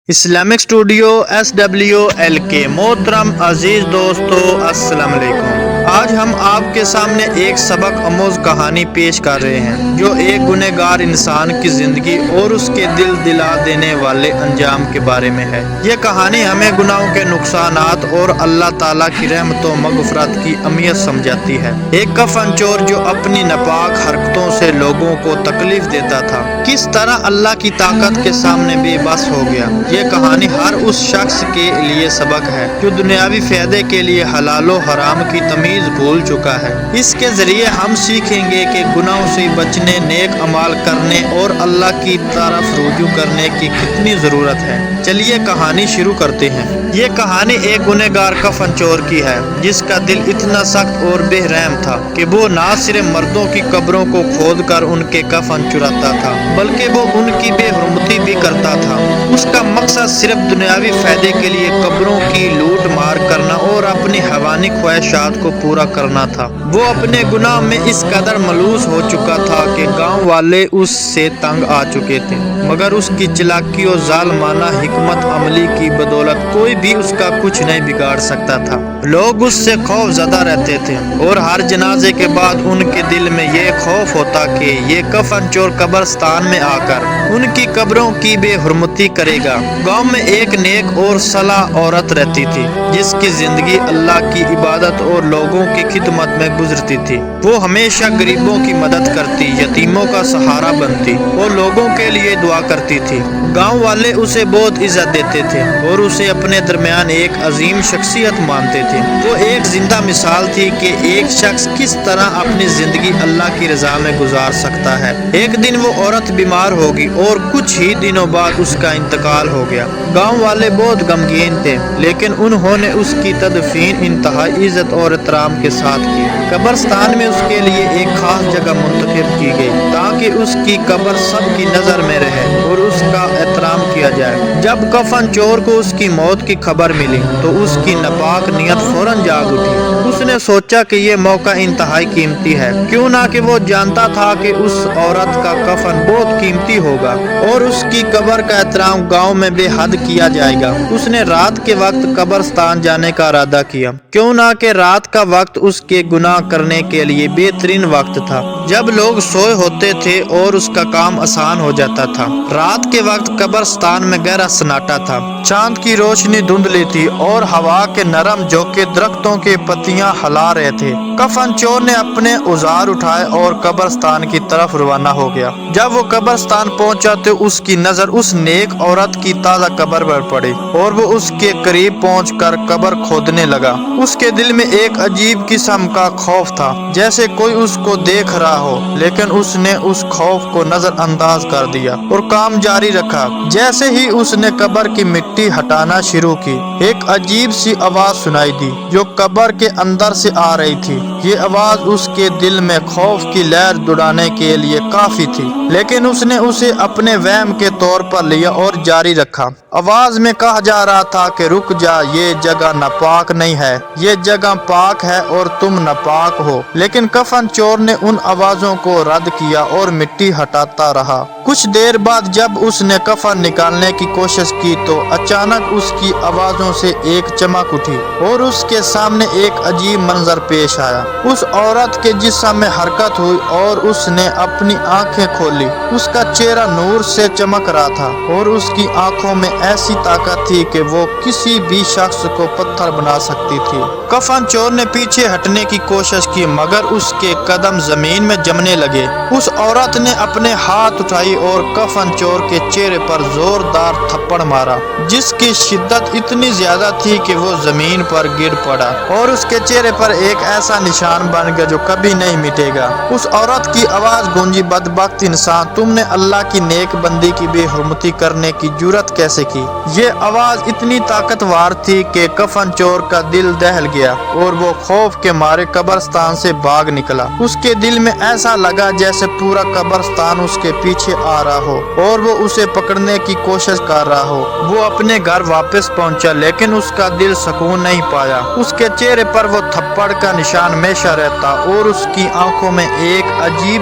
Islamic studio SWLK محترم عزیز دوستو السلام علیکم۔ آج ہم آپ کے سامنے ایک سبق آموز کہانی پیش کر رہے ہیں جو ایک گنہگار انسان کی زندگی اور اس کے دل دلا دینے والے انجام کے بارے میں ہے۔ یہ کہانی ہمیں گناہوں کے نقصانات اور اللہ تعالیٰ کی رحمت و مغفرت کی اہمیت سمجھاتی ہے۔ ایک کفن چور جو اپنی ناپاک حرکتوں سے لوگوں کو تکلیف دیتا تھا، کس طرح اللہ کی طاقت کے سامنے بے بس ہو گیا۔ یہ کہانی ہر اس شخص کے لیے سبق ہے جو دنیاوی فائدے کے لیے حلال و حرام کی تمیز بھول چکا ہے۔ اس کے ذریعے ہم سیکھیں گے کہ گناہوں سے بچنے، نیک اعمال کرنے اور اللہ کی طرف رجوع کرنے کی کتنی ضرورت ہے۔ چلیے کہانی شروع کرتے ہیں۔ یہ کہانی ایک گنہگار کفن چور کی ہے جس کا دل اتنا سخت اور بے رحم تھا کہ وہ نہ صرف مردوں کی قبروں کو کھود کر ان کے کفن چراتا تھا بلکہ وہ ان کی بے حرمتی بھی کرتا تھا۔ اس کا مقصد صرف دنیاوی فائدے کے لیے قبروں کی لوٹ مار کرنا اور اپنی حیوانی خواہشات کو پورا کرنا تھا۔ وہ اپنے گناہ میں اس قدر ملوث ہو چکا تھا کہ گاؤں والے اس سے تنگ آ چکے تھے، مگر اس کی چالاکی اور ظالمانہ حکمت عملی کی بدولت کوئی بھی اس کا کچھ نہیں بگاڑ سکتا تھا۔ لوگ اس سے خوف زدہ رہتے تھے اور ہر جنازے کے بعد ان کے دل میں یہ خوف ہوتا کہ یہ کفن چور قبرستان میں آ کر ان کی قبروں کی بے حرمتی کرے گا۔ گاؤں میں ایک نیک اور صالح عورت رہتی تھی جس کی زندگی اللہ کی عبادت اور لوگوں کی خدمت میں گزرتی تھی۔ وہ ہمیشہ غریبوں کی مدد کرتی، یتیموں کا سہارا بنتی اور لوگوں کے لیے دعا کرتی تھی۔ گاؤں والے اسے بہت عزت دیتے تھے اور اسے اپنے درمیان ایک عظیم شخصیت مانتے تھے۔ وہ ایک زندہ مثال تھی کہ ایک شخص کس طرح اپنی زندگی اللہ کی رضا میں گزار سکتا ہے۔ ایک دن وہ عورت بیمار ہوگی اور کچھ ہی دنوں بعد اس کا انتقال ہو گیا۔ گاؤں والے بہت غمگین تھے لیکن انہوں نے اس کی تدفین انتہائی عزت اور احترام کے ساتھ کی۔ قبرستان میں اس کے لیے ایک خاص جگہ منتخب کی گئی تاکہ اس کی قبر سب کی نظر میں رہے اور اس کا احترام کیا جائے۔ جب کفن چور کو اس کی موت کی خبر ملی تو اس کی ناپاک نیت فوراً جاگ اٹھی۔ اس نے سوچا کہ یہ موقع انتہائی قیمتی ہے، کیوں نہ کہ وہ جانتا تھا کہ اس عورت کا کفن بہت قیمتی ہوگا اور اس کی قبر کا احترام گاؤں میں بے حد کیا جائے گا۔ اس نے رات کے وقت قبرستان جانے کا ارادہ کیا، کیوں نہ کہ رات کا وقت اس کے گناہ کرنے کے لیے بہترین وقت تھا، جب لوگ سوئے ہوتے تھے اور اس کا کام آسان ہو جاتا تھا۔ رات کے وقت قبرستان میں گہرا سناٹا تھا، چاند کی روشنی دھندلی تھی اور ہوا کے نرم جھونکے درختوں کے پتیاں ہلا رہے تھے۔ کفن چور نے اپنے اوزار اٹھائے اور قبرستان کی طرف روانہ ہو گیا۔ جب وہ قبرستان پہنچا تو اس کی نظر اس نیک عورت کی تازہ قبر پر پڑی اور وہ اس کے قریب پہنچ کر قبر کھودنے لگا۔ اس کے دل میں ایک عجیب قسم کا خوف تھا، جیسے کوئی اس کو دیکھ رہا ہو، لیکن اس نے اس خوف کو نظر انداز کر دیا اور کام جاری رکھا۔ جیسے ہی اس نے قبر کی مٹی ہٹانا شروع کی، ایک عجیب سی آواز سنائی دی جو قبر کے اندر سے آ رہی تھی۔ یہ آواز اس کے دل میں خوف کی لہر دوڑانے کے لیے کافی تھی، لیکن اس نے اسے اپنے وہم کے طور پر لیا اور جاری رکھا۔ آواز میں کہا جا رہا تھا کہ رک جا، یہ جگہ ناپاک نہیں ہے، یہ جگہ پاک ہے اور تم ناپاک ہو۔ لیکن کفن چور نے ان آوازوں کو رد کیا اور مٹی ہٹاتا رہا۔ کچھ دیر بعد جب اس نے کفن نکالنے کی کوشش کی تو اچانک اس کی آوازوں سے ایک چمک اٹھی اور اس کے سامنے ایک عجیب منظر پیش آیا۔ اس عورت کے جسم میں حرکت ہوئی اور اس نے اپنی آنکھیں کھولی۔ اس کا چہرہ نور سے چمک رہا تھا اور اس کی آنکھوں میں ایسی طاقت تھی کہ وہ کسی بھی شخص کو پتھر بنا سکتی تھی۔ کفن چور نے پیچھے ہٹنے کی کوشش کی مگر اس کے قدم زمین میں جمنے لگے۔ اس عورت نے اپنے ہاتھ اٹھائی اور کفن چور کے چہرے پر زوردار تھپڑ مارا جس کی شدت اتنی زیادہ تھی کہ وہ زمین پر گر پڑا اور اس کے چہرے پر ایک ایسا نشان بن گیا جو کبھی نہیں مٹے گا۔ اس عورت کی آواز گونجی، بدبخت انسان، تم نے اللہ کی نیک بندی کی بے حرمتی کرنے کی جرات کیسے کی؟ یہ آواز اتنی طاقتور تھی کہ کفن چور کا دل دہل گیا اور وہ خوف کے مارے قبرستان سے بھاگ نکلا۔ اس کے دل میں ایسا لگا جیسے پورا قبرستان اس کے پیچھے آ رہا ہو اور وہ اسے پکڑنے کی کوشش کر رہا ہو۔ وہ اپنے گھر واپس پہنچا لیکن اس کا دل سکون نہیں پایا۔ اس کے چہرے پر وہ تھپڑ کا نشان ہمیشہ رہتا اور اس کی آنکھوں میں ایک عجیب